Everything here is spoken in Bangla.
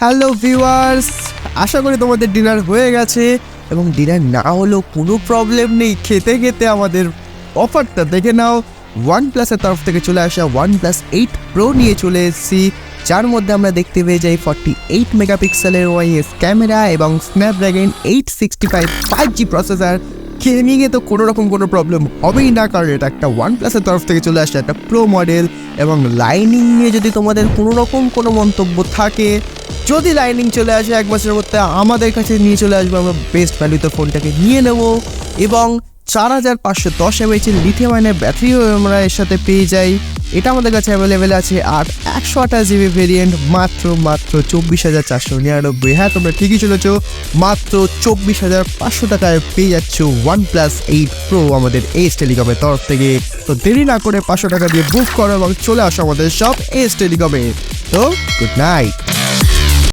হ্যালো ভিউয়ার্স, আশা করি তোমাদের ডিনার হয়ে গেছে এবং ডিনার না হলেও কোনো প্রবলেম নেই, খেতে খেতে আমাদের অফারটা দেখে নাও। ওয়ানপ্লাসের তরফ থেকে চলে আসা OnePlus 8 Pro নিয়ে চলে এসেছি, যার মধ্যে আমরা দেখতে পেয়ে যাই 48 মেগাপিক্সেলের ওআইএস ক্যামেরা এবং স্ন্যাপড্রাগন 865 5G প্রসেসর। গেমিংয়ে তো কোনো রকম কোনো প্রবলেম হবেই না, কারণ এটা একটা ওয়ানপ্লাসের তরফ থেকে চলে আসছে একটা প্রো মডেল। এবং লাইনিং নিয়ে যদি তোমাদের কোনো রকম কোনো মন্তব্য থাকে, যদি লাইনিং চলে আসে 1 মাসের মধ্যে আমাদের কাছে নিয়ে চলে আসবো, আমরা বেস্ট ভ্যালুতে ফোনটাকে নিয়ে নেব। এবং 4510 mAh লিথিয়াম আয়নের ব্যাটারিও আমরা এর সাথে পেয়ে যাই। এটা আমাদের কাছে অ্যাভেলেবেল আছে। আর 128GB ভেরিয়েন্ট মাত্র 24,499। হ্যাঁ, তোমরা ঠিকই চলেছো, মাত্র 24,500 টাকায় পেয়ে যাচ্ছ OnePlus 8 Pro আমাদের এস টেলিকমের তরফ থেকে। তো দেরি না করে 500 টাকা দিয়ে বুক করো এবং চলে আসো আমাদের সব এস টেলিকমে। তো গুড নাইট।